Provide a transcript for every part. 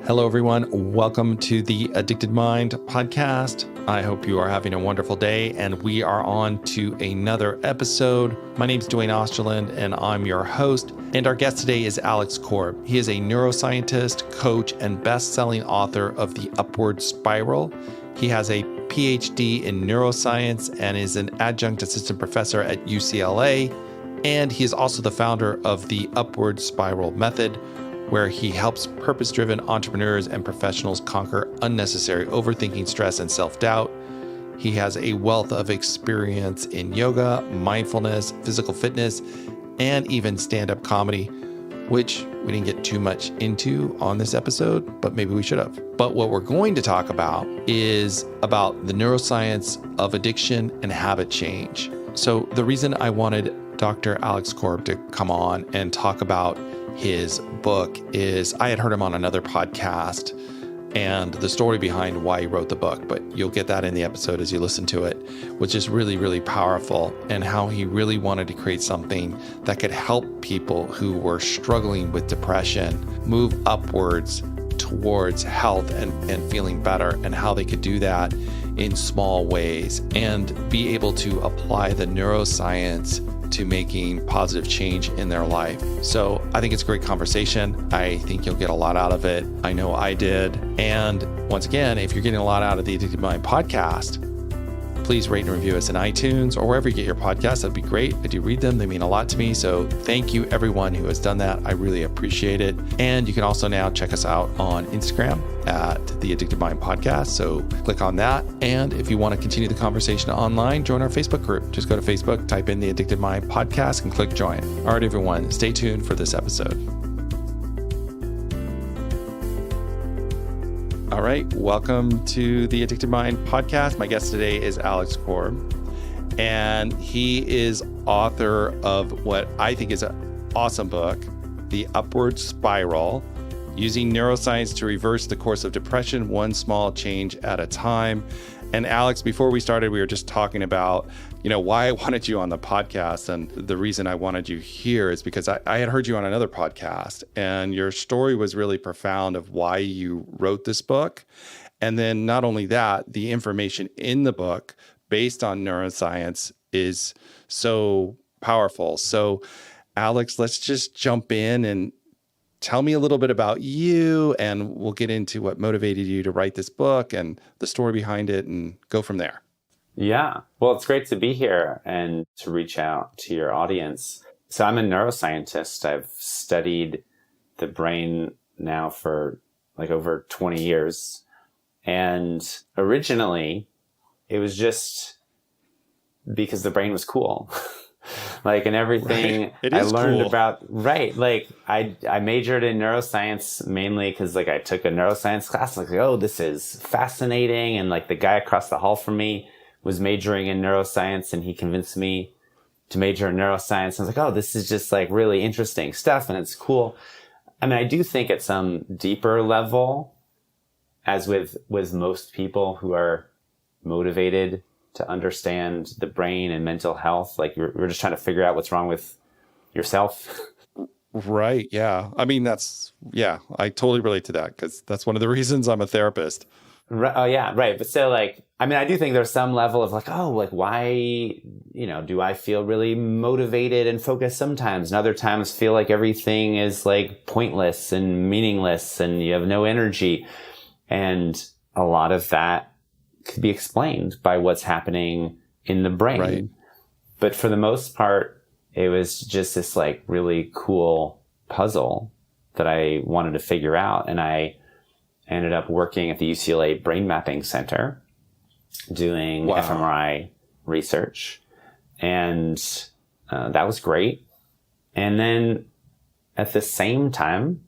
Hello, everyone. Welcome to the Addicted Mind podcast. I hope you are having a wonderful day, and we are on to another episode. My name is Dwayne Osterland, and I'm your host. And our guest today is Alex Korb. He is a neuroscientist, coach, and best-selling author of The Upward Spiral. He has a PhD in neuroscience and is an adjunct assistant professor at UCLA. And he is also the founder of the Upward Spiral Method, where he helps purpose-driven entrepreneurs and professionals conquer unnecessary overthinking, stress, and self-doubt. He has a wealth of experience in yoga, mindfulness, physical fitness, and even stand-up comedy, which we didn't get too much into on this episode, but maybe we should have. But what we're going to talk about is about the neuroscience of addiction and habit change. So the reason I wanted Dr. Alex Korb to come on and talk about his book is I had heard him on another podcast and the story behind why he wrote the book, but you'll get that in the episode as you listen to it, which is really, really powerful, and how he really wanted to create something that could help people who were struggling with depression move upwards towards health and feeling better, and how they could do that in small ways and be able to apply the neuroscience to making positive change in their life. So I think it's a great conversation. I think you'll get a lot out of it. I know I did. And once again, if you're getting a lot out of the Addicted Mind podcast, please rate and review us in iTunes or wherever you get your podcasts. That'd be great. I do read them. They mean a lot to me. So thank you everyone who has done that. I really appreciate it. And you can also now check us out on Instagram at the Addicted Mind podcast. So click on that. And if you want to continue the conversation online, join our Facebook group. Just go to Facebook, type in the Addicted Mind podcast and click join. All right, everyone, stay tuned for this episode. All right, welcome to the Addicted Mind podcast. My guest today is Alex Korb, and he is author of what I think is an awesome book, The Upward Spiral, Using Neuroscience to Reverse the Course of Depression, One Small Change at a Time. And Alex, before we started, we were just talking about, why I wanted you on the podcast. And the reason I wanted you here is because I had heard you on another podcast, and your story was really profound of why you wrote this book. And then not only that, the information in the book based on neuroscience is so powerful. So Alex, let's just jump in and tell me a little bit about you, and we'll get into what motivated you to write this book and the story behind it and go from there. Yeah. Well, it's great to be here and to reach out to your audience. So I'm a neuroscientist. I've studied the brain now for like over 20 years. And originally it was just because the brain was cool. And everything right. I learned cool. about, right. I majored in neuroscience mainly because I took a neuroscience class. Oh, this is fascinating. And the guy across the hall from me was majoring in neuroscience, and he convinced me to major in neuroscience. I was oh, this is just really interesting stuff, and it's cool. I mean, I do think at some deeper level, as with most people who are motivated to understand the brain and mental health, we're just trying to figure out what's wrong with yourself. Right. Yeah. I mean, I totally relate to that because that's one of the reasons I'm a therapist. Right. Oh, yeah. Right. But so I do think there's some level of why, do I feel really motivated and focused sometimes, and other times feel like everything is pointless and meaningless and you have no energy. And a lot of that could be explained by what's happening in the brain. Right. But for the most part, it was just this really cool puzzle that I wanted to figure out. And I ended up working at the UCLA Brain Mapping Center doing fMRI research. And that was great. And then at the same time,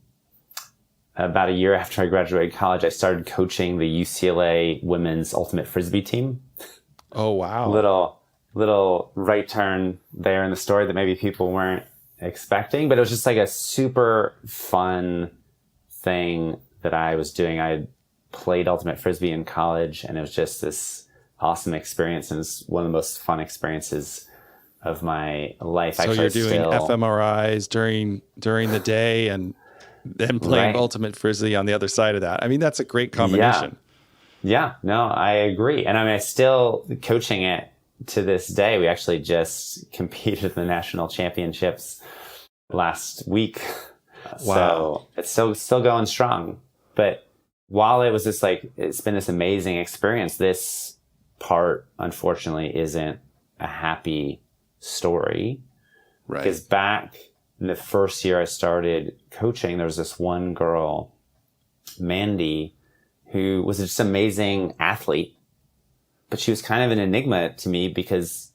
about a year after I graduated college, I started coaching the UCLA women's ultimate frisbee team. Oh, wow. Little right turn there in the story that maybe people weren't expecting, but it was just a super fun thing that I was doing. I played ultimate frisbee in college, and it was just this awesome experience, and it's one of the most fun experiences of my life. So you're doing fMRIs during the day, and then playing Right. ultimate frisbee on the other side of that. I mean, that's a great combination. Yeah, no, I agree. And I mean, I still coaching it to this day. We actually just competed in the national championships last week. Wow. So it's still going strong. But while it was just like, it's been this amazing experience, this part, unfortunately, isn't a happy story. Right. Because back in the first year I started coaching, there was this one girl, Mandy, who was just an amazing athlete, but she was kind of an enigma to me because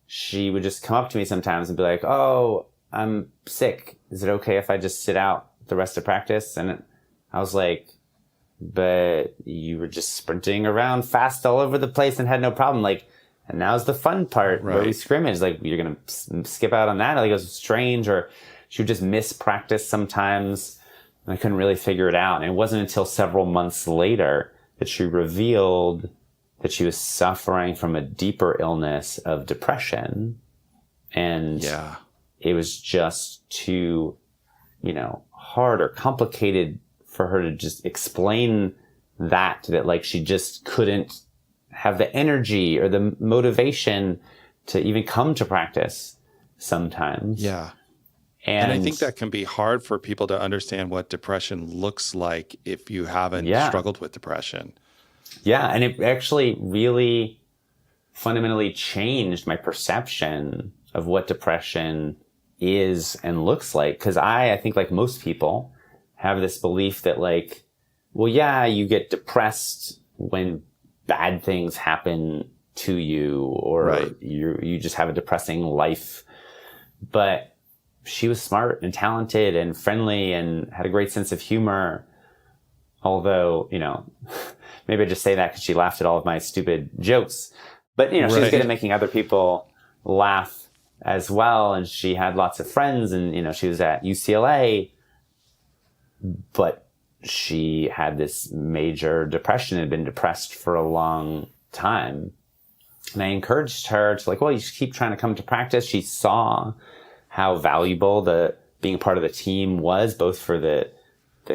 she would just come up to me sometimes and be like, "Oh, I'm sick. Is it okay if I just sit out the rest of practice?" And I was like, "But you were just sprinting around fast all over the place and had no problem." Like, and now's the fun part where we scrimmage. Like, you're going to skip out on that. Like, it was strange, or she would just miss practice sometimes. And I couldn't really figure it out. And it wasn't until several months later that she revealed that she was suffering from a deeper illness of depression. And it was just too, hard or complicated for her to just explain that like she just couldn't have the energy or the motivation to even come to practice sometimes. Yeah. And I think that can be hard for people to understand what depression looks like if you haven't struggled with depression. Yeah. And it actually really fundamentally changed my perception of what depression is and looks like. Because I think like most people have this belief that like, well, yeah, you get depressed when bad things happen to you, or you just have a depressing life. But she was smart and talented and friendly and had a great sense of humor. Although, maybe I just say that because she laughed at all of my stupid jokes. But, she was good at making other people laugh as well. And she had lots of friends, and, she was at UCLA. But she had this major depression, had been depressed for a long time. And I encouraged her to like, well, you should keep trying to come to practice. She saw how valuable the being part of the team was, both for the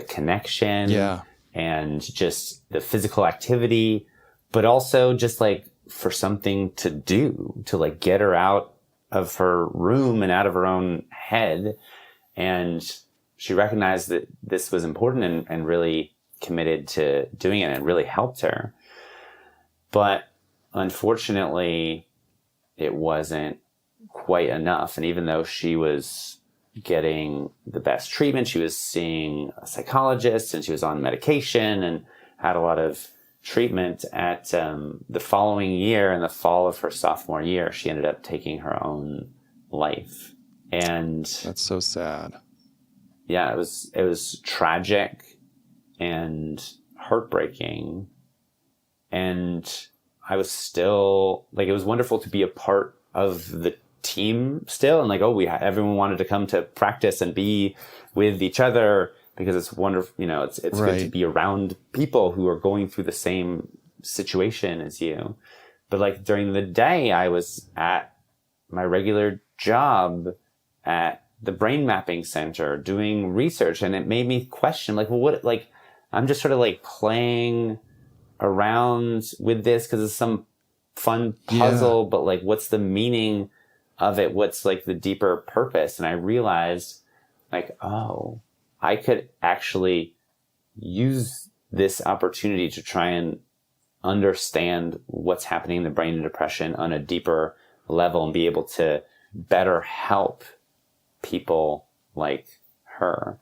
connection and just the physical activity, but also just like for something to do, to like get her out of her room and out of her own head. And she recognized that this was important and really committed to doing it, and really helped her. But unfortunately, it wasn't quite enough. And even though she was getting the best treatment, she was seeing a psychologist and she was on medication and had a lot of treatment. At the following year, in the fall of her sophomore year, she ended up taking her own life. And that's so sad. Yeah, it was tragic and heartbreaking. And I was still like, it was wonderful to be a part of the team still. And like, everyone wanted to come to practice and be with each other because it's wonderful. It's good to be around people who are going through the same situation as you. But like during the day, I was at my regular job at the brain mapping center doing research, and it made me question like, well, what, like, I'm just sort of like playing around with this because it's some fun puzzle, but like, what's the meaning of it? What's like the deeper purpose? And I realized like, oh, I could actually use this opportunity to try and understand what's happening in the brain in depression on a deeper level and be able to better help people like her.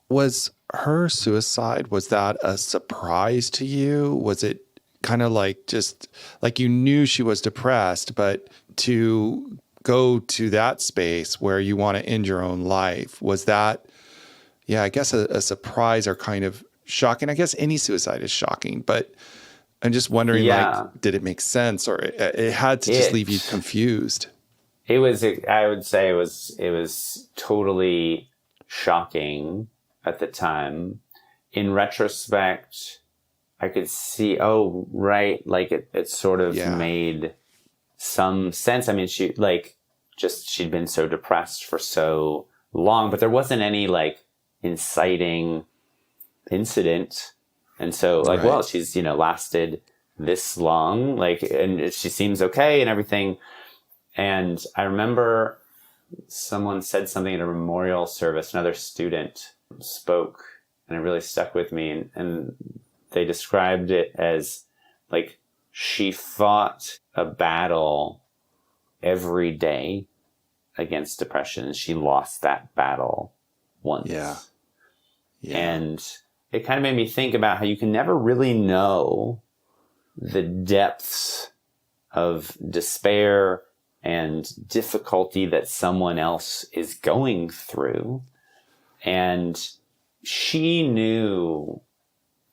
Was her suicide, was that a surprise to you? Was it kind of like just like you knew she was depressed, but to go to that space where you want to end your own life, was that, I guess a surprise or kind of shocking? I guess any suicide is shocking, but I'm just wondering, like, did it make sense, or it had to just leave you confused? It was, I would say it was totally shocking at the time. In retrospect, I could see, like it sort of made some sense. I mean, she'd been so depressed for so long, but there wasn't any like inciting incident. And so like, Right. well, she's, lasted this long, like, and she seems okay and everything. And I remember someone said something at a memorial service, another student spoke, and it really stuck with me. And they described it as like, she fought a battle every day against depression, and she lost that battle once. Yeah. And it kind of made me think about how you can never really know the depths of despair and difficulty that someone else is going through. And she knew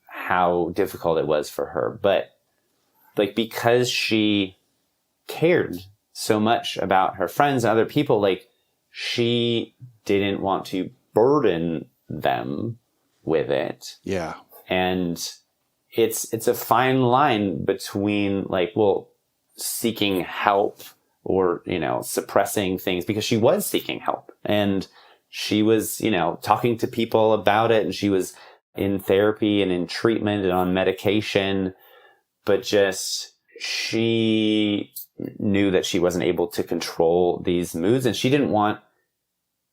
how difficult it was for her, but like, because she cared so much about her friends and other people, like, she didn't want to burden them with it. Yeah. And it's a fine line between like, well, seeking help or, suppressing things, because she was seeking help and she was, talking to people about it, and she was in therapy and in treatment and on medication, but just she knew that she wasn't able to control these moods, and she didn't want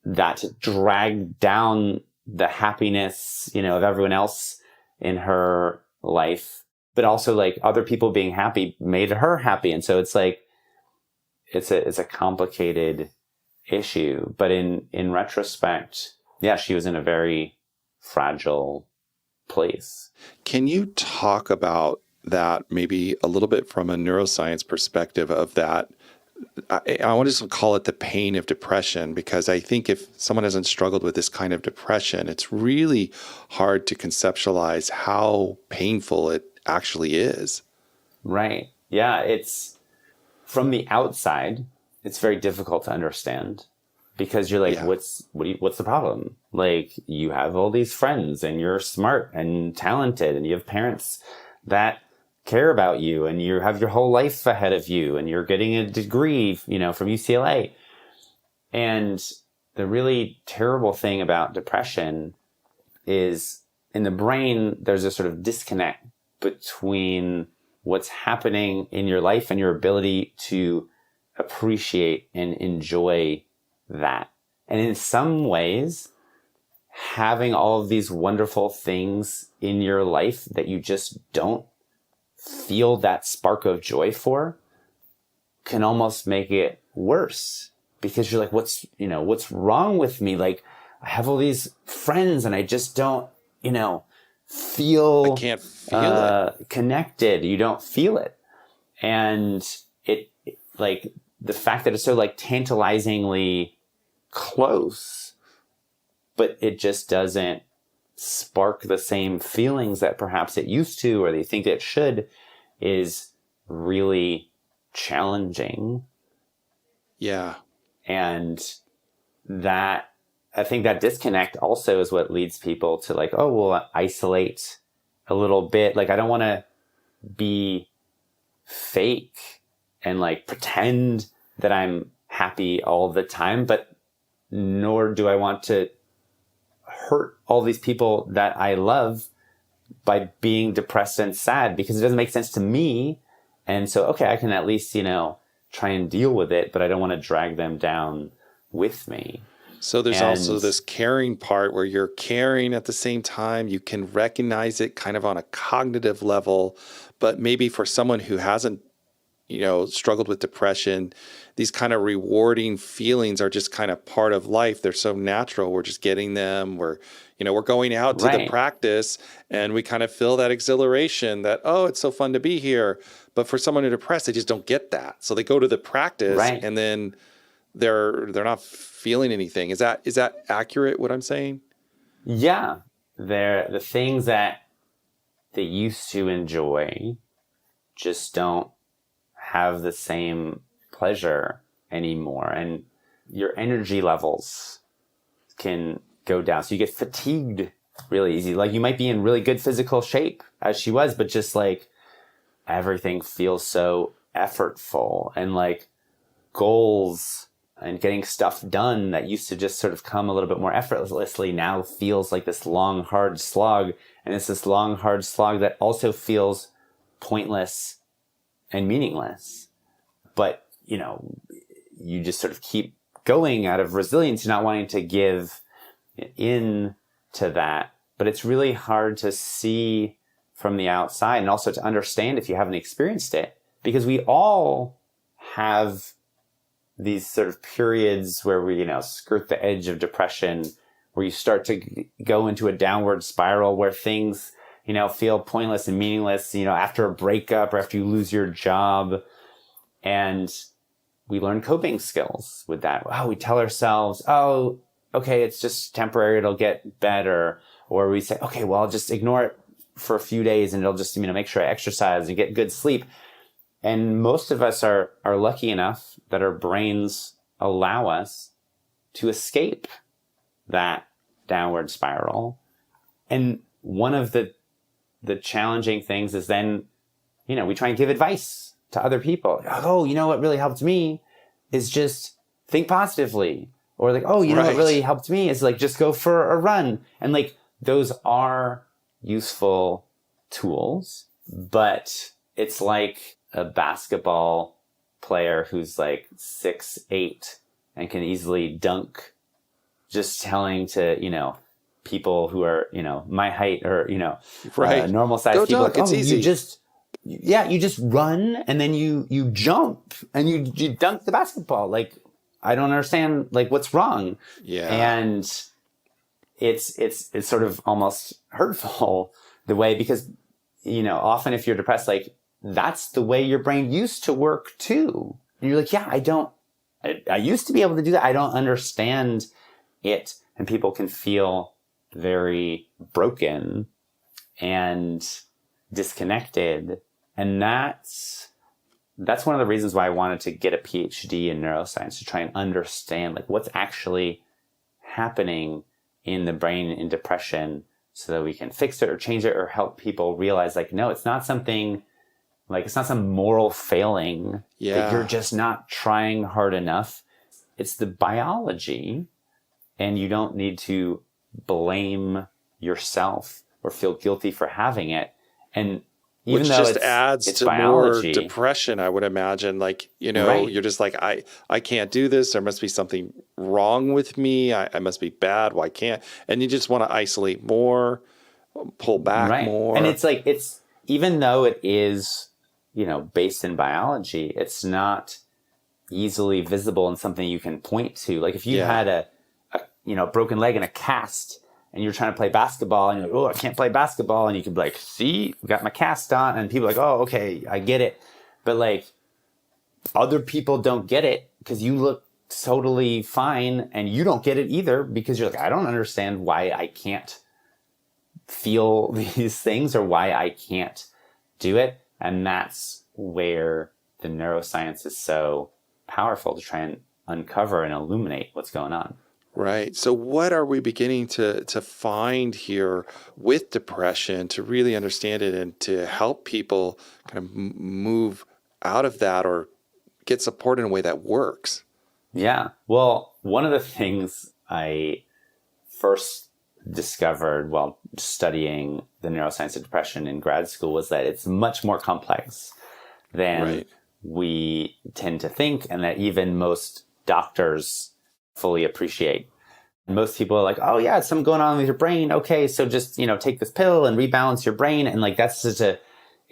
that to drag down the happiness, of everyone else in her life. But also like, other people being happy made her happy. And so it's like, it's a complicated issue. But in retrospect, yeah, she was in a very fragile place. Can you talk about that maybe a little bit from a neuroscience perspective of that? I want to call it the pain of depression, because I think if someone hasn't struggled with this kind of depression, it's really hard to conceptualize how painful it actually is. Right. Yeah. It's from the outside, it's very difficult to understand, because you're like, what's the problem? Like, you have all these friends and you're smart and talented and you have parents that care about you and you have your whole life ahead of you and you're getting a degree, from UCLA. And the really terrible thing about depression is, in the brain, there's a sort of disconnect between what's happening in your life and your ability to appreciate and enjoy that. And in some ways, having all of these wonderful things in your life that you just don't feel that spark of joy for can almost make it worse, because you're like, what's wrong with me? Like, I have all these friends and I just don't, feel, I can't feel it. Connected. You don't feel it. And it like, the fact that it's so like tantalizingly close, but it just doesn't spark the same feelings that perhaps it used to, or they think it should, is really challenging. Yeah. And that, I think that disconnect also is what leads people to like, oh, well, isolate a little bit. Like, I don't want to be fake and like pretend that I'm happy all the time, but nor do I want to hurt all these people that I love by being depressed and sad, because it doesn't make sense to me. And so, okay, I can at least, try and deal with it, but I don't want to drag them down with me. So there's also this caring part where you're caring at the same time. You can recognize it kind of on a cognitive level, but maybe for someone who hasn't, struggled with depression, these kind of rewarding feelings are just kind of part of life. They're so natural. We're just getting them. We're going out to the practice and we kind of feel that exhilaration that, oh, it's so fun to be here. But for someone who's depressed, they just don't get that. So they go to the practice and then they're not feeling anything. Is that accurate, what I'm saying? Yeah. The things that they used to enjoy just don't have the same pleasure anymore. And your energy levels can go down. So you get fatigued really easy. Like, you might be in really good physical shape, as she was, but just like everything feels so effortful, and like goals and getting stuff done that used to just sort of come a little bit more effortlessly now feels like this long, hard slog. And it's this long, hard slog that also feels pointless and meaningless. But, you just sort of keep going out of resilience, not wanting to give in to that. But it's really hard to see from the outside and also to understand if you haven't experienced it, because we all have these sort of periods where we, skirt the edge of depression, where you start to go into a downward spiral where things, feel pointless and meaningless, after a breakup or after you lose your job. And we learn coping skills with that. Oh, we tell ourselves, oh, okay, it's just temporary, it'll get better. Or we say, okay, well, I'll just ignore it for a few days and it'll just, make sure I exercise and get good sleep. And most of us are lucky enough that our brains allow us to escape that downward spiral. And one of the challenging things is then, we try and give advice to other people. Oh, what really helped me is just think positively. Or like, oh, what really helped me is like, just go for a run. And like, those are useful tools, but it's like a basketball player who's like 6'8" and can easily dunk, just telling to, people who are, my height or, normal size people. Dunk, it's easy. You just run and then you jump and you dunk the basketball. Like, I don't understand, like, what's wrong. Yeah. And it's sort of almost hurtful the way, because, often if you're depressed, like, that's the way your brain used to work too. And you're like, yeah, I used to be able to do that. I don't understand it. And people can feel very broken and disconnected. And that's one of the reasons why I wanted to get a PhD in neuroscience, to try and understand like what's actually happening in the brain in depression, so that we can fix it or change it or help people realize like, no, it's not something like, it's not some moral failing that you're just not trying hard enough. It's the biology, and you don't need to blame yourself or feel guilty for having it. And even which though just adds to biology, more depression, I would imagine. Like, you're just like, I can't do this. There must be something wrong with me. I must be bad. Why can't? And you just want to isolate more, pull back more. And it's like, even though it is, based in biology, it's not easily visible and something you can point to. Like if you had a broken leg and a cast, and you're trying to play basketball, and you're like, oh, I can't play basketball. And you could be like, see, got my cast on. And people are like, oh, okay, I get it. But like, other people don't get it because you look totally fine, and you don't get it either because you're like, I don't understand why I can't feel these things or why I can't do it. And that's where the neuroscience is so powerful, to try and uncover and illuminate what's going on. Right. So what are we beginning to find here with depression to really understand it and to help people kind of move out of that or get support in a way that works? Yeah. Well, one of the things I first discovered while studying the neuroscience of depression in grad school was that it's much more complex than we tend to think, and that even most doctors fully appreciate. Most people are like, oh yeah, it's something going on with your brain. Okay, so just, take this pill and rebalance your brain. And like, that's such a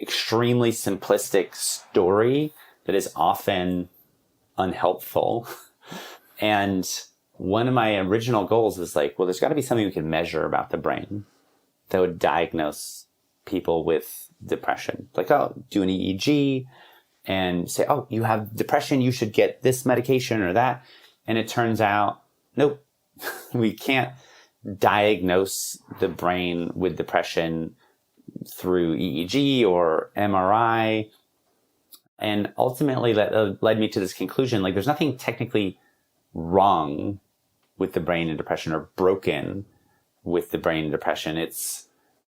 extremely simplistic story that is often unhelpful. And one of my original goals was like, well, there's got to be something we can measure about the brain that would diagnose people with depression. Like, oh, do an EEG and say, oh, you have depression, you should get this medication or that. And it turns out, nope, we can't diagnose the brain with depression through EEG or MRI. And ultimately that led me to this conclusion, like there's nothing technically wrong with the brain in depression or broken with the brain in depression. It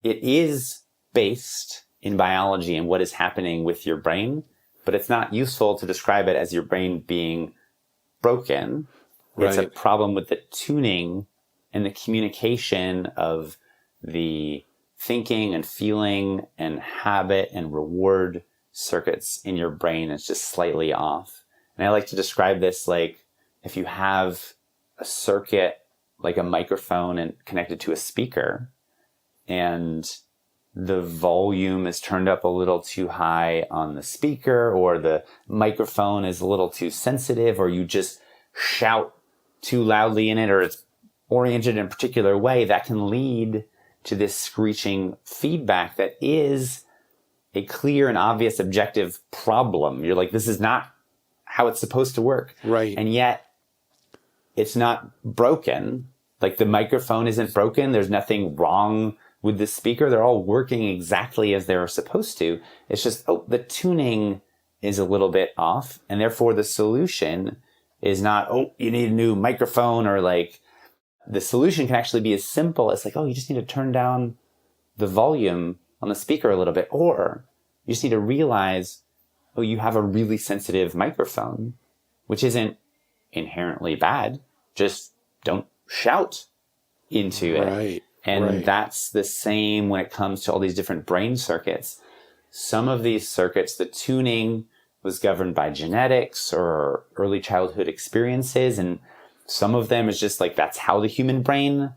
is based in biology and what is happening with your brain, but it's not useful to describe it as your brain being broken. It's a Right. problem with the tuning and the communication of the thinking and feeling and habit and reward circuits in your brain is just slightly off. And I like to describe this like if you have a circuit like a microphone and connected to a speaker, and the volume is turned up a little too high on the speaker, or the microphone is a little too sensitive, or you just shout too loudly in it, or it's oriented in a particular way, that can lead to this screeching feedback that is a clear and obvious objective problem. You're like, this is not how it's supposed to work. Right. And yet it's not broken. Like the microphone isn't broken. There's nothing wrong with the speaker. They're all working exactly as they're supposed to. It's just, the tuning is a little bit off. And therefore the solution is not, you need a new microphone, or like the solution can actually be as simple as like, you just need to turn down the volume on the speaker a little bit. Or you just need to realize, you have a really sensitive microphone, which isn't inherently bad. Just don't shout into it. Right. And that's the same when it comes to all these different brain circuits. Some of these circuits, the tuning was governed by genetics or early childhood experiences. And some of them is just like, that's how the human brain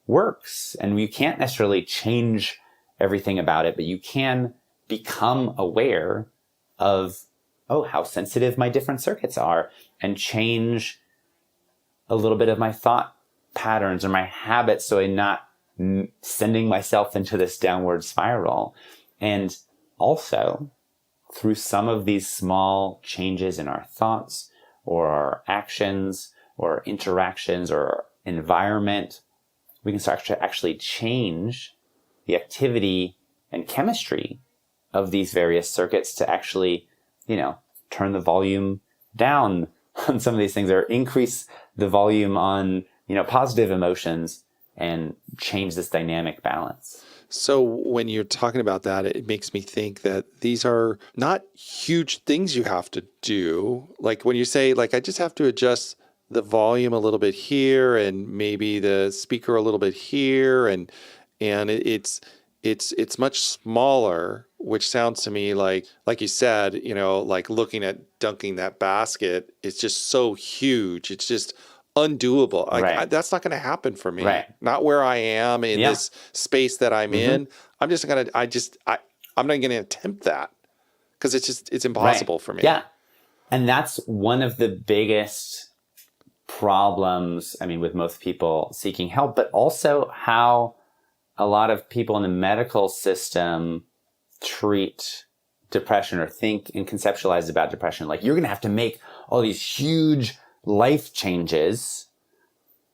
works. And you can't necessarily change everything about it, but you can become aware of, how sensitive my different circuits are, and change a little bit of my thought patterns or my habits so I'm not sending myself into this downward spiral. And also, through some of these small changes in our thoughts or our actions or interactions or environment, we can start to actually change the activity and chemistry of these various circuits to actually, turn the volume down on some of these things, or increase the volume on, positive emotions, and change this dynamic balance. So when you're talking about that, it makes me think that these are not huge things you have to do. Like when you say, like, I just have to adjust the volume a little bit here and maybe the speaker a little bit here, and it's much smaller, which sounds to me like you said, like looking at dunking that basket, it's just so huge. It's just undoable. Like that's not going to happen for me. Right. Not where I am in this space that I'm in. I'm not going to attempt that because it's impossible for me. Yeah. And that's one of the biggest problems, with most people seeking help, but also how a lot of people in the medical system treat depression or think and conceptualize about depression. Like, you're going to have to make all these huge life changes,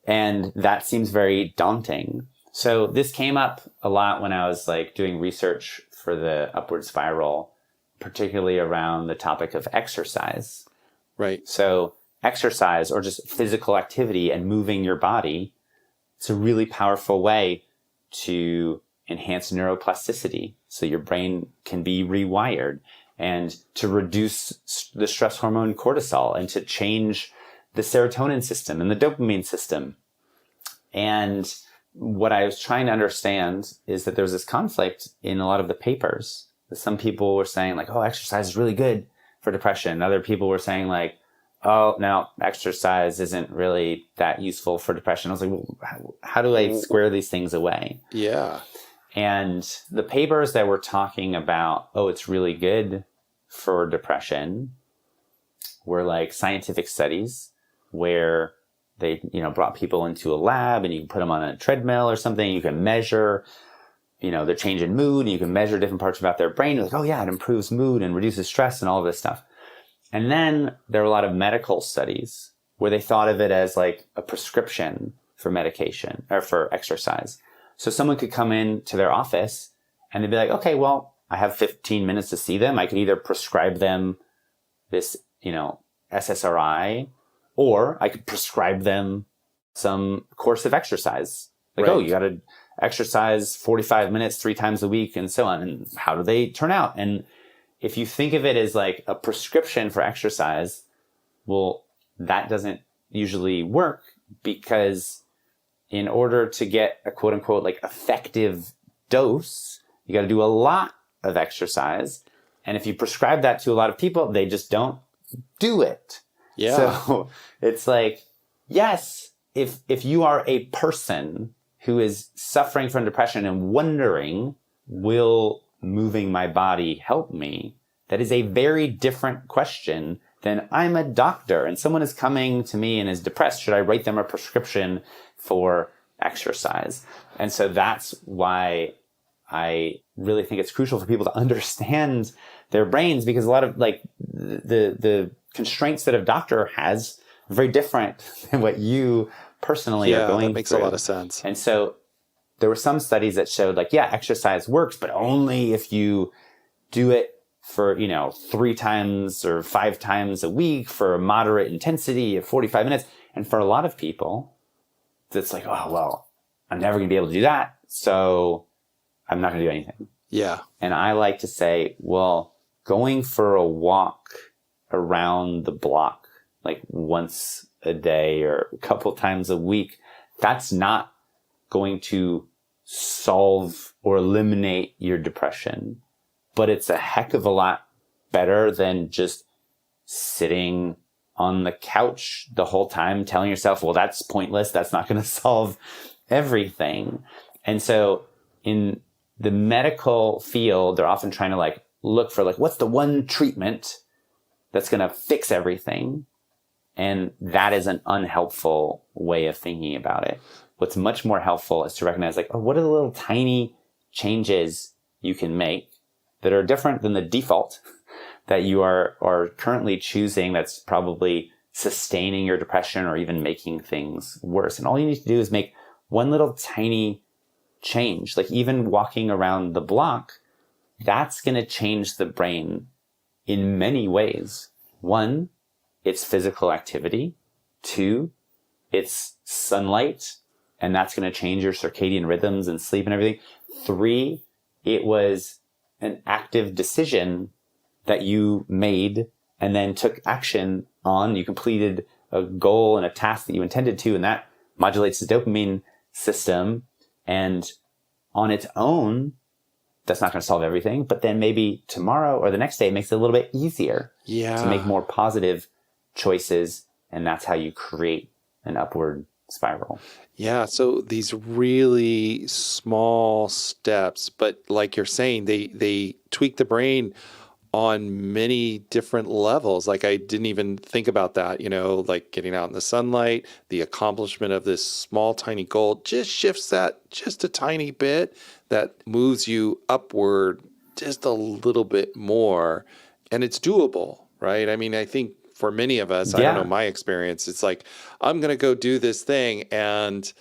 and that seems very daunting. So this came up a lot when I was like doing research for the Upward Spiral, particularly around the topic of exercise. Right. So exercise, or just physical activity and moving your body, it's a really powerful way to enhance neuroplasticity so your brain can be rewired, and to reduce the stress hormone cortisol, and to change the serotonin system and the dopamine system. And what I was trying to understand is that there was this conflict in a lot of the papers. Some people were saying like, exercise is really good for depression. Other people were saying like, no, exercise isn't really that useful for depression. I was like, well, how do I square these things away? Yeah. And the papers that were talking about, it's really good for depression, were like scientific studies where they, brought people into a lab and you can put them on a treadmill or something. You can measure, their change in mood, and you can measure different parts about their brain. You're like, it improves mood and reduces stress and all of this stuff. And then there are a lot of medical studies where they thought of it as like a prescription for medication or for exercise. So someone could come into their office and they'd be like, okay, well, I have 15 minutes to see them. I could either prescribe them this, SSRI, or I could prescribe them some course of exercise. Like, you got to exercise 45 minutes 3 times a week and so on. And how do they turn out? And if you think of it as like a prescription for exercise, well, that doesn't usually work, because in order to get a quote unquote like effective dose, you got to do a lot of exercise. And if you prescribe that to a lot of people, they just don't do it. Yeah. So it's like, yes, if you are a person who is suffering from depression and wondering, will moving my body help me? That is a very different question than, I'm a doctor and someone is coming to me and is depressed. Should I write them a prescription for exercise? And so that's why I really think it's crucial for people to understand their brains, because a lot of like the constraints that a doctor has are very different than what you personally are going through. Yeah, that makes a lot of sense. And so there were some studies that showed like, yeah, exercise works, but only if you do it for, 3 times or 5 times a week for a moderate intensity of 45 minutes. And for a lot of people, it's like, oh, well, I'm never going to be able to do that, so I'm not going to do anything. Yeah. And I like to say, well, going for a walk around the block, like once a day or a couple times a week, that's not going to solve or eliminate your depression. But it's a heck of a lot better than just sitting on the couch the whole time telling yourself, well, that's pointless. That's not going to solve everything. And so in the medical field, they're often trying to like look for like, what's the one treatment that's going to fix everything? And that is an unhelpful way of thinking about it. What's much more helpful is to recognize like, oh, what are the little tiny changes you can make that are different than the default that you are currently choosing, that's probably sustaining your depression or even making things worse. And all you need to do is make one little tiny change, like even walking around the block. That's going to change the brain in many ways. 1, it's physical activity. 2, it's sunlight, and that's going to change your circadian rhythms and sleep and everything. 3, it was an active decision that you made and then took action on. You completed a goal and a task that you intended to, and that modulates the dopamine system. And on its own, that's not going to solve everything, but then maybe tomorrow or the next day it makes it a little bit easier to make more positive choices. And that's how you create an upward spiral. Yeah. So these really small steps, but like you're saying, they tweak the brain on many different levels. Like I didn't even think about that, like getting out in the sunlight, the accomplishment of this small, tiny goal just shifts that just a tiny bit, that moves you upward just a little bit more. And it's doable, right? I mean, I think for many of us, I don't know, my experience, it's like, I'm going to go do this thing and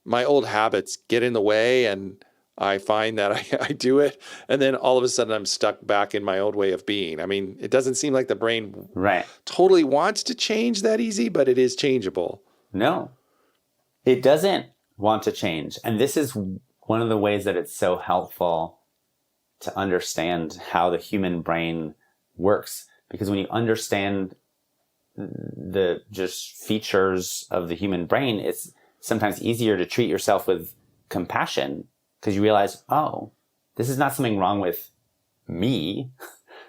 my old habits get in the way and I find that I do it. And then all of a sudden I'm stuck back in my old way of being. I mean, it doesn't seem like the brain totally wants to change that easy, but it is changeable. No, it doesn't want to change. And this is one of the ways that it's so helpful to understand how the human brain works. Because when you understand the just features of the human brain, it's sometimes easier to treat yourself with compassion, because you realize, oh, this is not something wrong with me.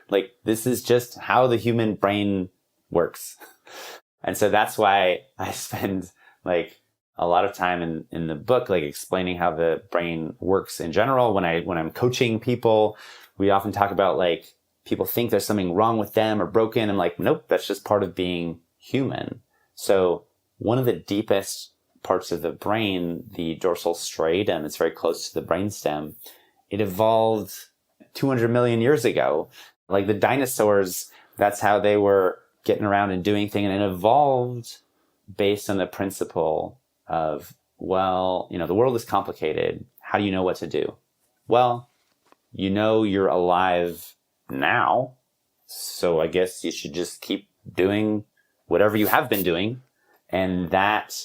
Like, this is just how the human brain works. And so that's why I spend like a lot of time in the book, like explaining how the brain works in general. When I'm coaching people, we often talk about like, people think there's something wrong with them or broken. I'm like, nope, that's just part of being human. So one of the deepest parts of the brain, the dorsal striatum, it's very close to the brainstem. It evolved 200 million years ago. Like the dinosaurs, that's how they were getting around and doing things. And it evolved based on the principle of, well, the world is complicated. How do you know what to do? Well, you're alive now, so I guess you should just keep doing whatever you have been doing. And that,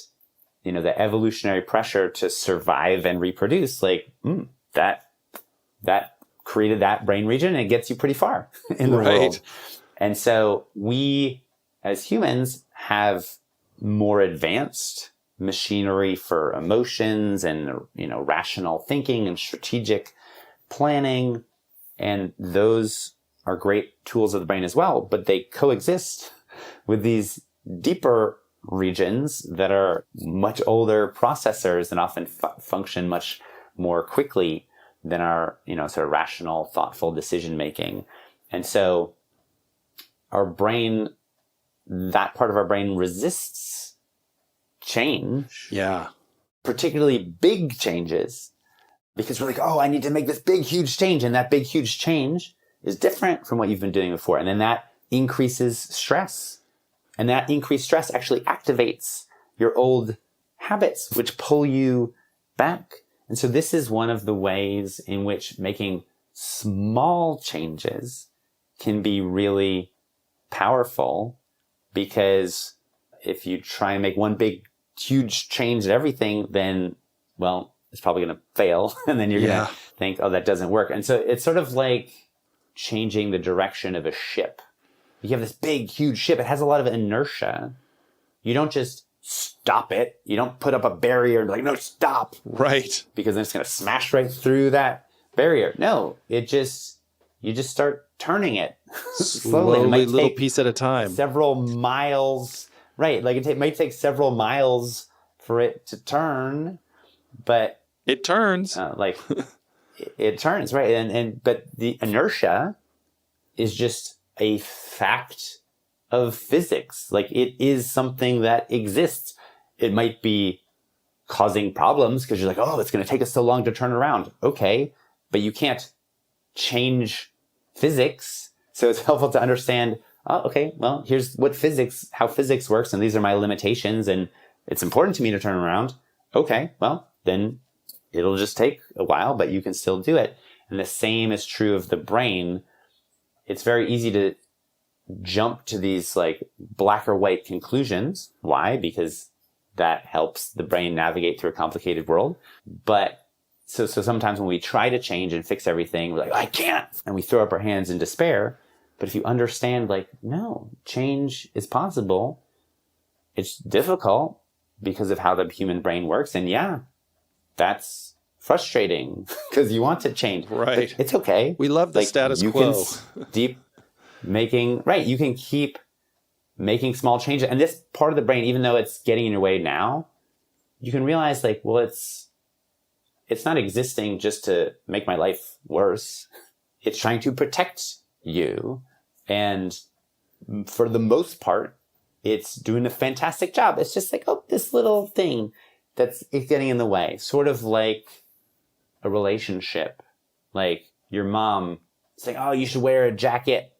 the evolutionary pressure to survive and reproduce, like that created that brain region, and it gets you pretty far in the world. And so we as humans have more advanced machinery for emotions and, rational thinking and strategic planning. And those are great tools of the brain as well, but they coexist with these deeper regions that are much older processors and often function much more quickly than our, sort of rational, thoughtful decision making. And so our brain, that part of our brain resists change. Yeah. Particularly big changes, because we're like, oh, I need to make this big, huge change. And that big, huge change is different from what you've been doing before. And then that increases stress. And that increased stress actually activates your old habits, which pull you back. And so this is one of the ways in which making small changes can be really powerful, because if you try and make one big, huge change in everything, then, well, it's probably going to fail. And then you're going to think, oh, that doesn't work. And so it's sort of like changing the direction of a ship. You have this big, huge ship. It has a lot of inertia. You don't just stop it. You don't put up a barrier and be like, no, stop. Right. Because then it's going to smash right through that barrier. No, you just start turning it slowly. It might little take piece at a time. Several miles. Right. Like it might take several miles for it to turn, but it turns. It turns, right? But the inertia is just a fact of physics. Like it is something that exists. It might be causing problems because you're like, oh, it's going to take us so long to turn around. Okay. But you can't change physics. So it's helpful to understand, oh, okay, well, here's how physics works. And these are my limitations. And it's important to me to turn around. Okay. Well, then it'll just take a while, but you can still do it. And the same is true of the brain. It's very easy to jump to these like black or white conclusions. Why? Because that helps the brain navigate through a complicated world. But so sometimes when we try to change and fix everything, we're like, I can't. And we throw up our hands in despair. But if you understand, like, no, change is possible. It's difficult because of how the human brain works. And yeah, that's frustrating because you want to change. Right. But it's okay. We love the status quo. You can keep making small changes. And this part of the brain, even though it's getting in your way now, you can realize like, well, it's not existing just to make my life worse. It's trying to protect you. And for the most part, it's doing a fantastic job. It's just like, oh, this little thing it's getting in the way. Sort of like a relationship. Like your mom saying, oh, you should wear a jacket.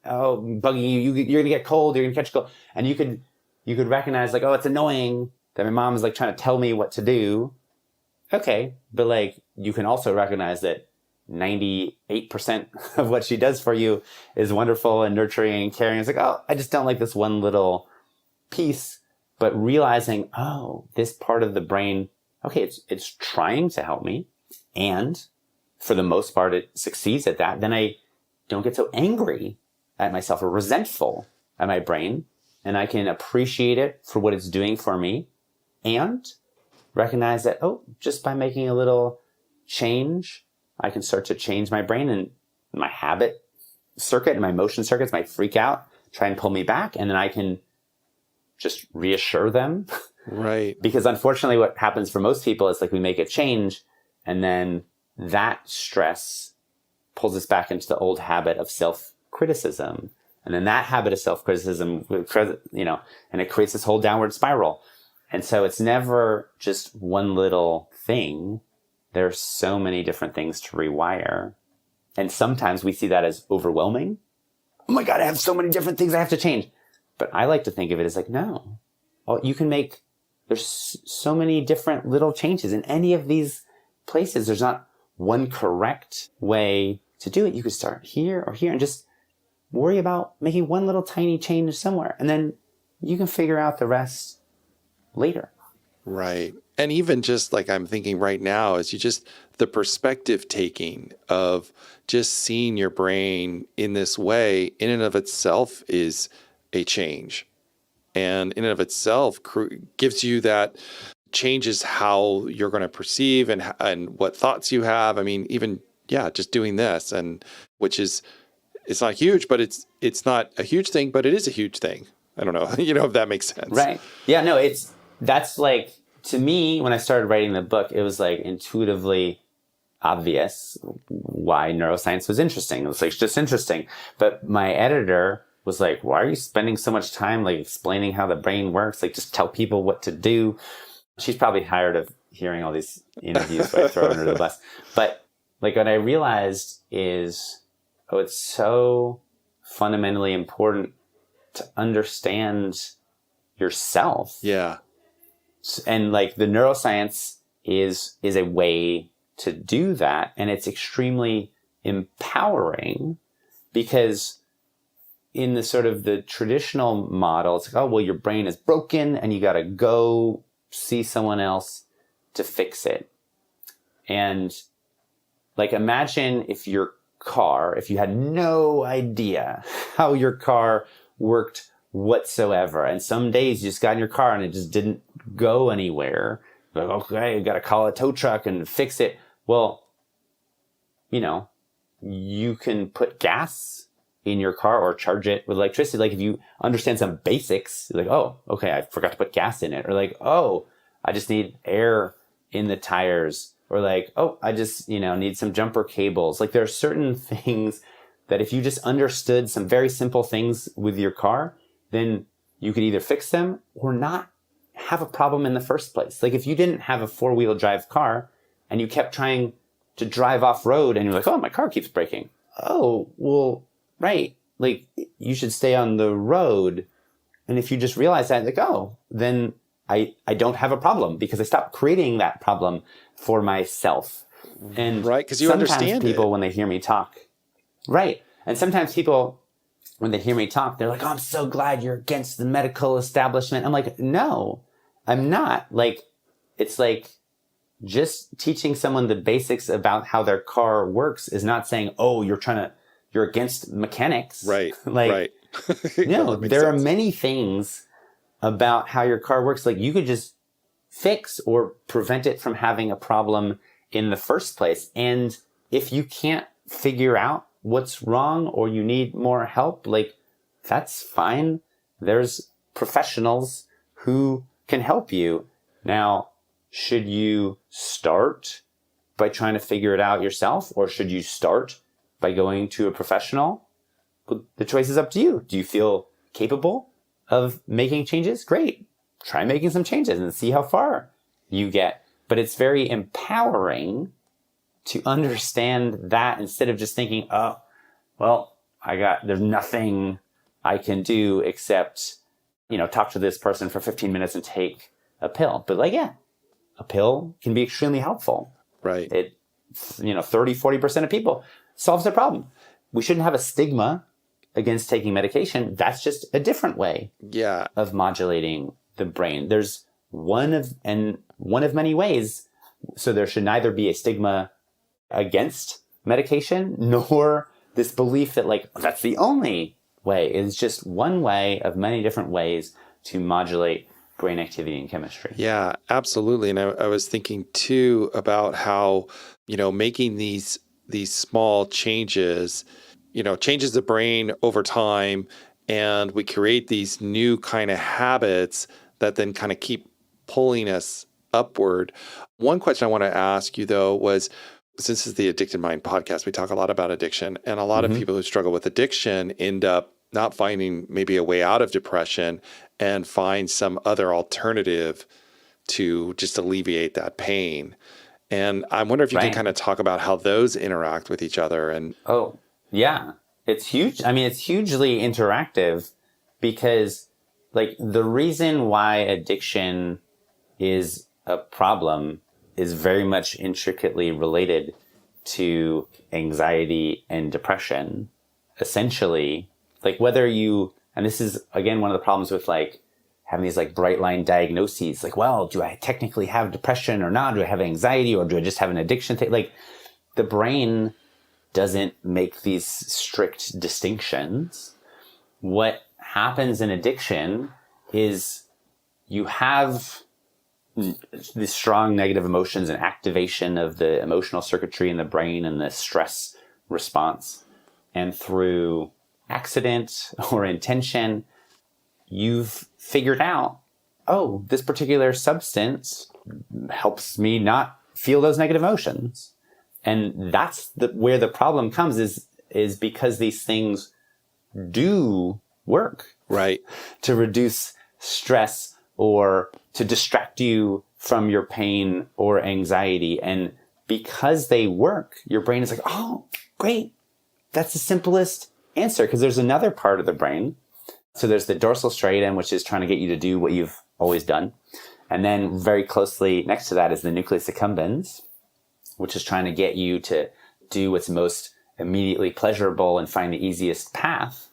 Oh, bugging you. You're going to get cold. You're going to catch cold. And you could recognize like, oh, it's annoying that my mom is like trying to tell me what to do. Okay. But like, you can also recognize that 98% of what she does for you is wonderful and nurturing and caring. It's like, oh, I just don't like this one little piece. But realizing, oh, this part of the brain, okay, it's trying to help me. And for the most part, it succeeds at that. Then I don't get so angry at myself or resentful at my brain. And I can appreciate it for what it's doing for me. And recognize that, oh, just by making a little change, I can start to change my brain, and my habit circuit and my motion circuits might freak out, try and pull me back. And then I can just reassure them. Right. Because unfortunately what happens for most people is like we make a change and then that stress pulls us back into the old habit of self-criticism. And then that habit of self-criticism, and it creates this whole downward spiral. And so it's never just one little thing. There's so many different things to rewire. And sometimes we see that as overwhelming. Oh my God, I have so many different things I have to change. But I like to think of it as like, no, there's so many different little changes in any of these places. There's not one correct way to do it. You could start here or here and just worry about making one little tiny change somewhere. And then you can figure out the rest later. Right. And even just like I'm thinking right now is the perspective taking of just seeing your brain in this way in and of itself is a change. and in and of itself gives you that, changes how you're going to perceive and what thoughts you have. I mean, even, just doing this, and which is, it's not huge, but it's not a huge thing, but it is a huge thing. I don't know, if that makes sense. Right. Yeah, no, that's like, to me, when I started writing the book, it was like intuitively obvious why neuroscience was interesting. It was like, it's just interesting. But my editor was like, why are you spending so much time like explaining how the brain works? Like, just tell people what to do. She's probably tired of hearing all these interviews where I throw her under the bus. But like, what I realized is, it's so fundamentally important to understand yourself. Yeah. And like, the neuroscience is a way to do that. And it's extremely empowering, because in the sort of the traditional model, it's like, oh, well, your brain is broken and you got to go see someone else to fix it. And like, imagine if you had no idea how your car worked whatsoever, and some days you just got in your car and it just didn't go anywhere. Like, okay, you got to call a tow truck and fix it. Well, you can put gas in your car or charge it with electricity. Like, if you understand some basics, like, oh, okay, I forgot to put gas in it. Or like, oh, I just need air in the tires. Or like, oh, I just, need some jumper cables. Like, there are certain things that if you just understood some very simple things with your car, then you could either fix them or not have a problem in the first place. Like, if you didn't have a 4-wheel drive car and you kept trying to drive off road and you're like, oh, my car keeps breaking. Oh, well, right. Like, you should stay on the road. And if you just realize that, like, oh, then I don't have a problem, because I stopped creating that problem for myself. And right, because you understand people, it. when they hear me talk, right. And sometimes people, when they hear me talk, they're like, oh, I'm so glad you're against the medical establishment. I'm like, no, I'm not. Like, it's like, just teaching someone the basics about how their car works is not saying, oh, you're against mechanics. Right. Like, right. No, there are many things about how your car works. Like, you could just fix or prevent it from having a problem in the first place. And if you can't figure out what's wrong or you need more help, like, that's fine. There's professionals who can help you. Now, should you start by trying to figure it out yourself, or should you start by going to a professional? The choice is up to you. Do you feel capable of making changes? Great. Try making some changes and see how far you get. But it's very empowering to understand that, instead of just thinking, oh, well, there's nothing I can do except, talk to this person for 15 minutes and take a pill. But like, yeah, a pill can be extremely helpful. Right. 30-40% of people solves their problem. We shouldn't have a stigma against taking medication. That's just a different way of modulating the brain. There's one of many ways. So there should neither be a stigma against medication, nor this belief that, like, that's the only way. It's just one way of many different ways to modulate brain activity and chemistry. Yeah, absolutely. And I was thinking too about how, making these small changes, changes the brain over time, and we create these new kind of habits that then kind of keep pulling us upward. One question I want to ask you, though, was, since this is the Addicted Mind podcast, we talk a lot about addiction, and a lot of people who struggle with addiction end up not finding maybe a way out of depression and find some other alternative to just alleviate that pain. And I wonder if you can kind of talk about how those interact with each other. And oh, yeah, it's huge. I mean, it's hugely interactive, because like, the reason why addiction is a problem is very much intricately related to anxiety and depression. Essentially, like, whether you, and this is again one of the problems with like having these like bright line diagnoses, like, well, do I technically have depression or not? Do I have anxiety, or do I just have an addiction thing? Like, the brain doesn't make these strict distinctions. What happens in addiction is you have the strong negative emotions and activation of the emotional circuitry in the brain and the stress response. And through accident or intention, you've figured out, oh, this particular substance helps me not feel those negative emotions. And that's where the problem comes is because these things do work. Right. To reduce stress or to distract you from your pain or anxiety. And because they work, your brain is like, oh, great. That's the simplest answer. Because there's another part of the brain. So there's the dorsal striatum, which is trying to get you to do what you've always done. And then very closely next to that is the nucleus accumbens, which is trying to get you to do what's most immediately pleasurable and find the easiest path.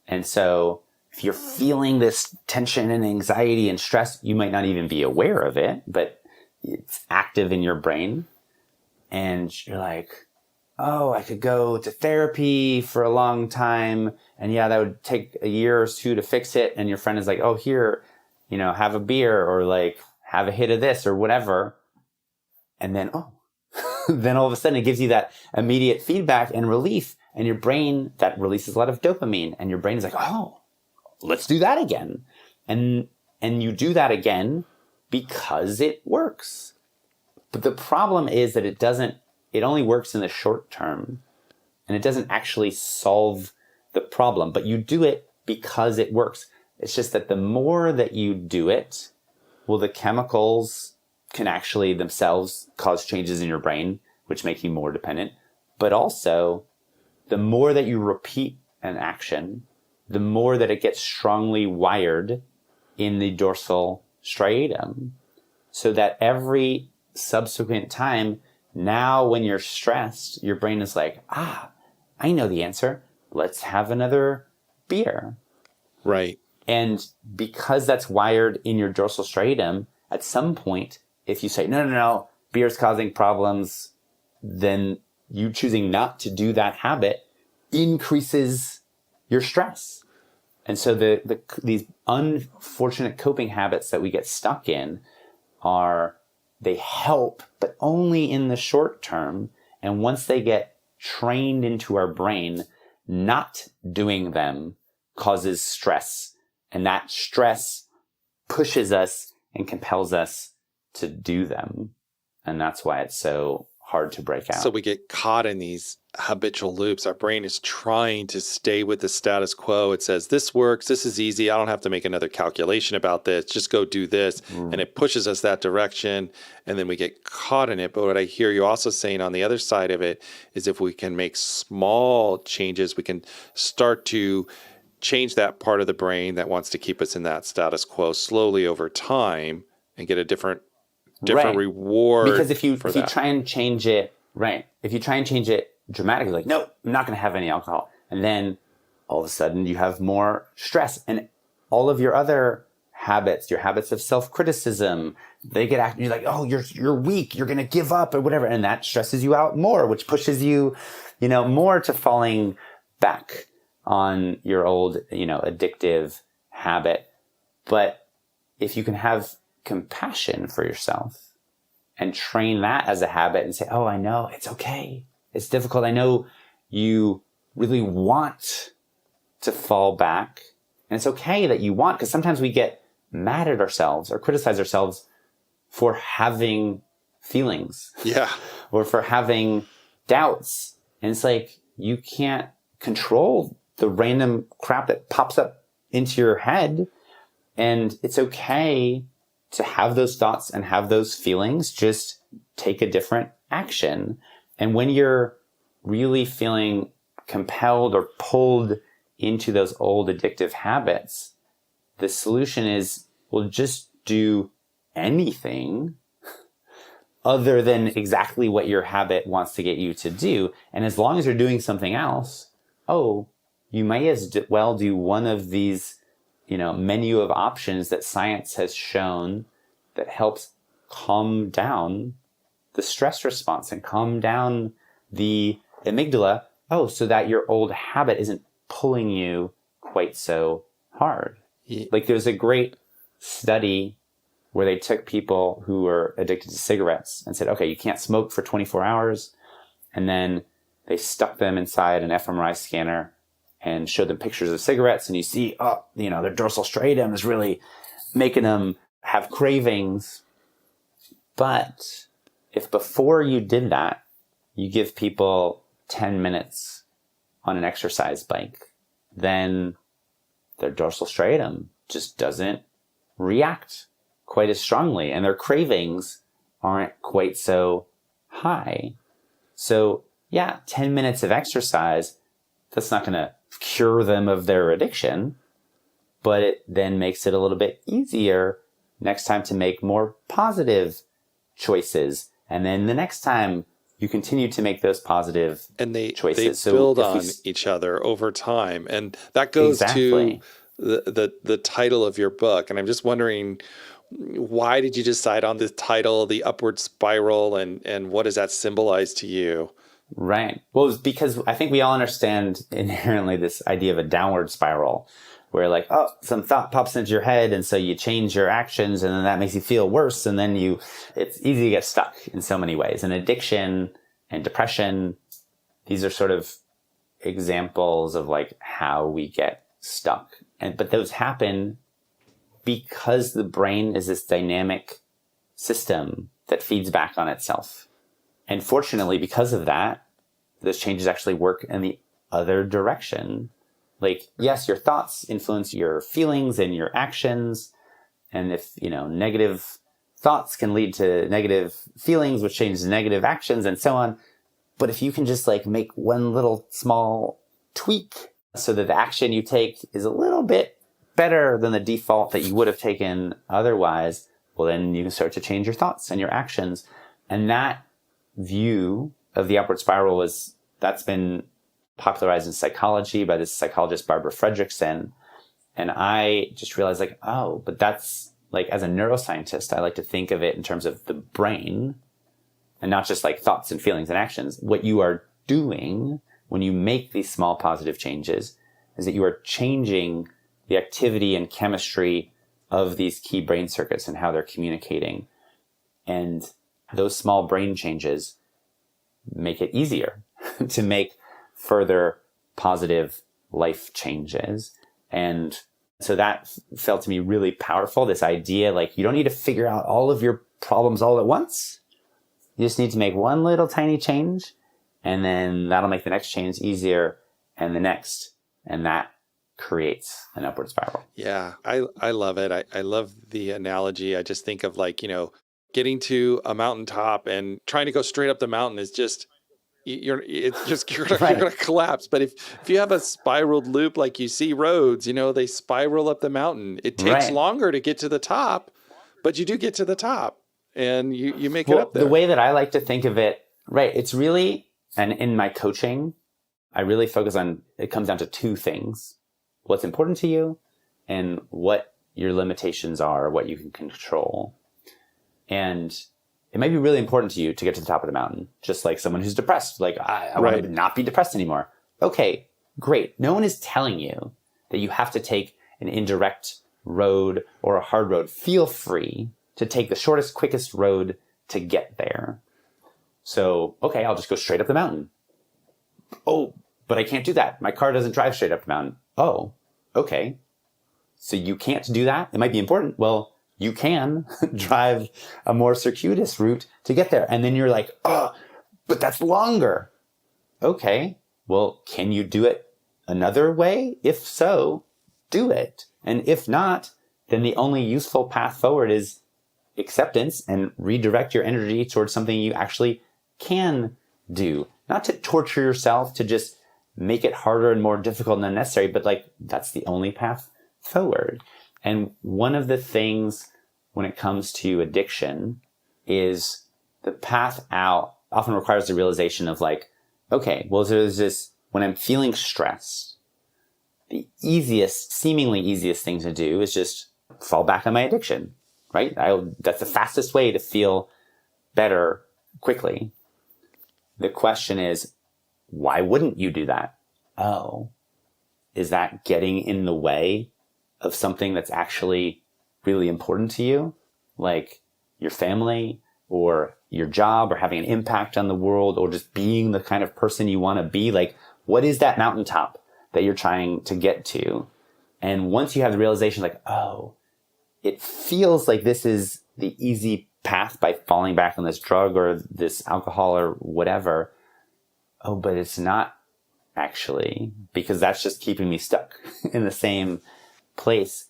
And so if you're feeling this tension and anxiety and stress, you might not even be aware of it, but it's active in your brain. And you're like, oh, I could go to therapy for a long time. And yeah, that would take a year or two to fix it. And your friend is like, oh, here, have a beer or like have a hit of this or whatever. And then, then all of a sudden it gives you that immediate feedback and relief. And your brain, that releases a lot of dopamine. And your brain is like, oh, let's do that again. And you do that again because it works. But the problem is that it only works in the short term. And it doesn't actually solve the problem. But you do it because it works. It's just that the more that you do it, well, the chemicals can actually themselves cause changes in your brain, which make you more dependent. But also, the more that you repeat an action, the more that it gets strongly wired in the dorsal striatum, so that every subsequent time, now when you're stressed, your brain is like, I know the answer. Let's have another beer. Right. And because that's wired in your dorsal striatum, at some point, if you say, no, beer's causing problems, then you choosing not to do that habit increases your stress. And so these unfortunate coping habits that we get stuck in they help, but only in the short term. And once they get trained into our brain, not doing them causes stress. And that stress pushes us and compels us to do them. And that's why it's so hard to break out. So we get caught in these habitual loops. Our brain is trying to stay with the status quo. It says, this works. This is easy. I don't have to make another calculation about this. Just go do this. And it pushes us that direction. And then we get caught in it. But what I hear you also saying on the other side of it is if we can make small changes, we can start to change that part of the brain that wants to keep us in that status quo slowly over time and get a different right. reward. Because if you try and change it, right. If you try and change it dramatically, like, no, I'm not going to have any alcohol. And then all of a sudden you have more stress and all of your other habits, your habits of self-criticism, they get you're like, oh, you're weak. You're going to give up or whatever. And that stresses you out more, which pushes you, more to falling back on your old, addictive habit. But if you can have compassion for yourself and train that as a habit and say, oh, I know it's okay. It's difficult. I know you really want to fall back and it's okay that you want, because sometimes we get mad at ourselves or criticize ourselves for having feelings. Yeah. Or for having doubts. And it's like, you can't control the random crap that pops up into your head. And it's okay to have those thoughts and have those feelings. Just take a different action. And when you're really feeling compelled or pulled into those old addictive habits, the solution is, well, just do anything other than exactly what your habit wants to get you to do. And as long as you're doing something else, you may as well do one of these, menu of options that science has shown that helps calm down the stress response and calm down the amygdala. So that your old habit isn't pulling you quite so hard. Like there's a great study where they took people who were addicted to cigarettes and said, okay, you can't smoke for 24 hours. And then they stuck them inside an fMRI scanner and showed them pictures of cigarettes. And you see, their dorsal striatum is really making them have cravings. But if before you did that, you give people 10 minutes on an exercise bike, then their dorsal striatum just doesn't react quite as strongly and their cravings aren't quite so high. So yeah, 10 minutes of exercise, that's not going to cure them of their addiction, but it then makes it a little bit easier next time to make more positive choices. And then the next time you continue to make those positive choices. They build on each other over time. And that goes to the title of your book. And I'm just wondering, why did you decide on the title, The Upward Spiral, and what does that symbolize to you? Right. Well, it's because I think we all understand inherently this idea of a downward spiral where like, some thought pops into your head. And so you change your actions and then that makes you feel worse. And then it's easy to get stuck in so many ways. And addiction and depression, these are sort of examples of like how we get stuck. But those happen because the brain is this dynamic system that feeds back on itself. And fortunately, because of that, those changes actually work in the other direction. Like, yes, your thoughts influence your feelings and your actions. And if, negative thoughts can lead to negative feelings, which changes to negative actions and so on. But if you can just like make one little small tweak so that the action you take is a little bit better than the default that you would have taken otherwise, well, then you can start to change your thoughts and your actions. And that view of the upward spiral that's been popularized in psychology by this psychologist, Barbara Fredrickson. And I just realized like, but that's like, as a neuroscientist, I like to think of it in terms of the brain and not just like thoughts and feelings and actions. What you are doing when you make these small positive changes is that you are changing the activity and chemistry of these key brain circuits and how they're communicating. And those small brain changes make it easier to make further positive life changes. And so that felt to me really powerful. This idea, like, you don't need to figure out all of your problems all at once. You just need to make one little tiny change, and then that'll make the next change easier and the next. And that creates an upward spiral. Yeah, I love it. I love the analogy. I just think of like, getting to a mountaintop and trying to go straight up the mountain is just, you're gonna collapse. But if you have a spiraled loop, like you see roads, they spiral up the mountain. It takes longer to get to the top, but you do get to the top and you make it up there. The way that I like to think of it, it's really, and in my coaching, I really focus on, it comes down to two things: what's important to you and what your limitations are, what you can control. And it might be really important to you to get to the top of the mountain, just like someone who's depressed. Like, I want to not be depressed anymore. Okay, great. No one is telling you that you have to take an indirect road or a hard road. Feel free to take the shortest, quickest road to get there. So, okay, I'll just go straight up the mountain. Oh, but I can't do that. My car doesn't drive straight up the mountain. Oh, okay. So you can't do that? It might be important. Well, you can drive a more circuitous route to get there. And then you're like, but that's longer. Okay, well, can you do it another way? If so, do it. And if not, then the only useful path forward is acceptance and redirect your energy towards something you actually can do. Not to torture yourself, to just make it harder and more difficult than necessary, but like, that's the only path forward. And one of the things when it comes to addiction is the path out often requires the realization of like, okay, well, there's this, when I'm feeling stressed, the seemingly easiest thing to do is just fall back on my addiction, right? That's the fastest way to feel better quickly. The question is, why wouldn't you do that? Is that getting in the way of something that's actually really important to you, like your family or your job or having an impact on the world or just being the kind of person you want to be, like what is that mountaintop that you're trying to get to? And once you have the realization like, oh, it feels like this is the easy path by falling back on this drug or this alcohol or whatever. Oh, but it's not actually, because that's just keeping me stuck in the same place.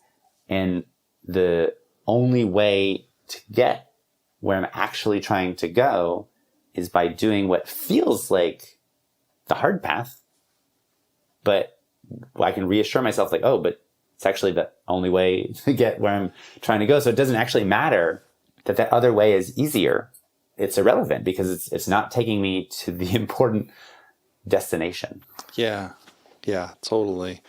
And the only way to get where I'm actually trying to go is by doing what feels like the hard path. But I can reassure myself like, oh, but it's actually the only way to get where I'm trying to go. So it doesn't actually matter that other way is easier. It's irrelevant because it's not taking me to the important destination. Yeah, totally.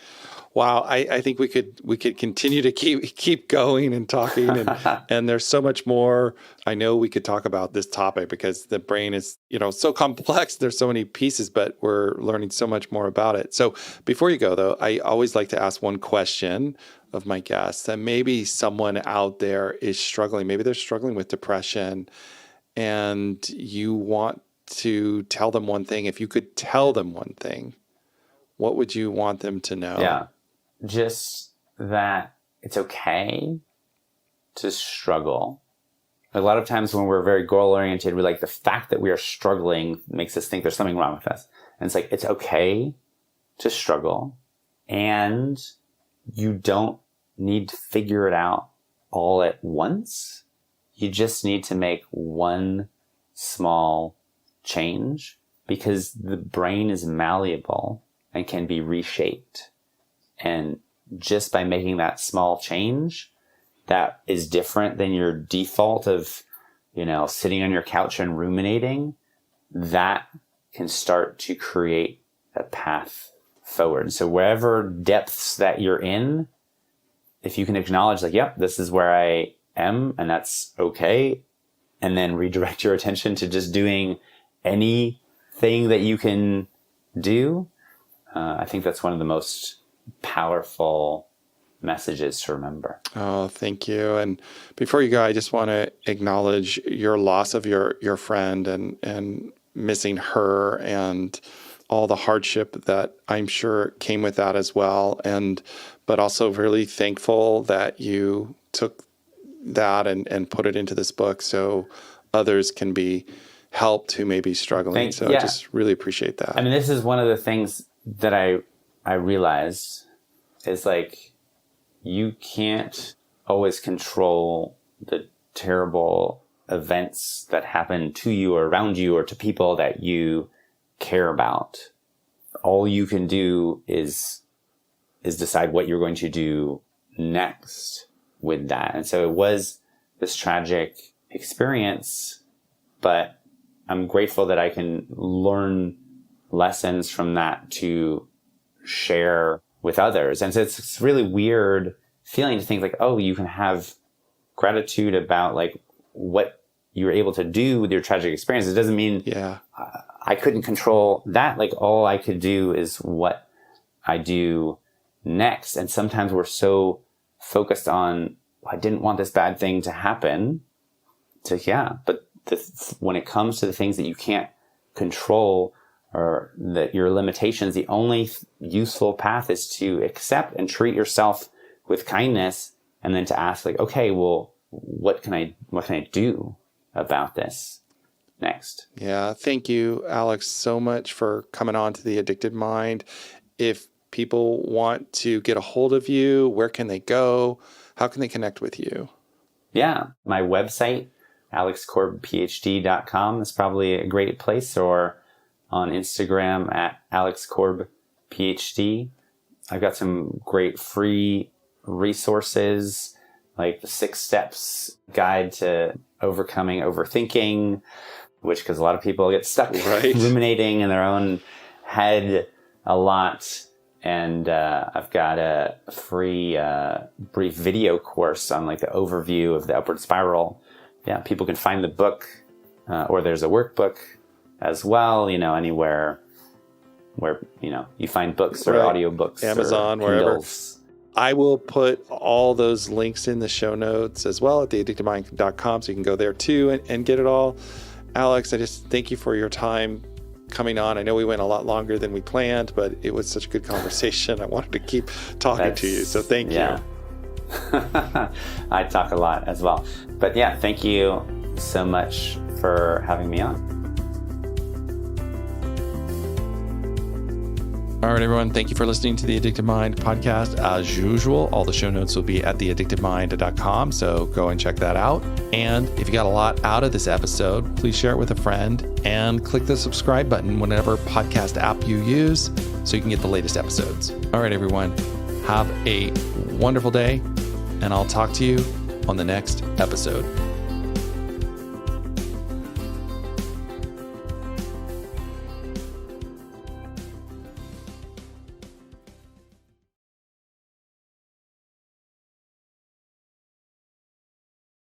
Wow, I think we could continue to keep going and talking, and there's so much more. I know we could talk about this topic because the brain is so complex. There's so many pieces, but we're learning so much more about it. So before you go, though, I always like to ask one question of my guests that maybe someone out there is struggling. Maybe they're struggling with depression, and you want to tell them one thing. If you could tell them one thing, what would you want them to know? Yeah. Just that it's okay to struggle. A lot of times when we're very goal-oriented, we're like, the fact that we are struggling makes us think there's something wrong with us. And it's like, it's okay to struggle. And you don't need to figure it out all at once. You just need to make one small change, because the brain is malleable and can be reshaped. And just by making that small change that is different than your default of, sitting on your couch and ruminating, that can start to create a path forward. And so wherever depths that you're in, if you can acknowledge like, yep, this is where I am and that's okay. And then redirect your attention to just doing anything that you can do. I think that's one of the most powerful messages to remember. Oh, thank you. And before you go, I just want to acknowledge your loss of your friend and missing her and all the hardship that I'm sure came with that as well. But also really thankful that you took that and put it into this book so others can be helped who may be struggling. I just really appreciate that. I mean, this is one of the things that I realized is like, you can't always control the terrible events that happen to you or around you or to people that you care about. All you can do is decide what you're going to do next with that. And so it was this tragic experience, but I'm grateful that I can learn lessons from that to share with others. And so it's really weird feeling to think like, oh, you can have gratitude about like what you were able to do with your tragic experience. It doesn't mean I couldn't control that. Like all I could do is what I do next. And sometimes we're so focused on, I didn't want this bad thing to happen. But when it comes to the things that you can't control or that your limitations, the only useful path is to accept and treat yourself with kindness, and then to ask like, okay, well, what can I do about this next? Yeah. Thank you, Alex, so much for coming on to The Addicted Mind. If people want to get a hold of you, where can they go? How can they connect with you? Yeah. My website, alexkorbphd.com is probably a great place, or on Instagram at alexkorbphd. I've got some great free resources like the 6 Steps Guide to Overcoming Overthinking, which, because a lot of people get stuck ruminating in their own head a lot. And I've got a free brief video course on like the overview of the upward spiral. Yeah, people can find the book, or there's a workbook as well, anywhere where, you find books or audiobooks. Amazon, or wherever. I will put all those links in the show notes as well at theaddictedmind.com, so you can go there too and get it all. Alex, I just thank you for your time coming on. I know we went a lot longer than we planned, but it was such a good conversation. I wanted to keep talking to you, so thank you. I talk a lot as well. But yeah, thank you so much for having me on. All right, everyone. Thank you for listening to the Addicted Mind podcast. As usual, all the show notes will be at theaddictedmind.com, so go and check that out. And if you got a lot out of this episode, please share it with a friend and click the subscribe button whenever podcast app you use so you can get the latest episodes. All right, everyone. Have a wonderful day, and I'll talk to you on the next episode.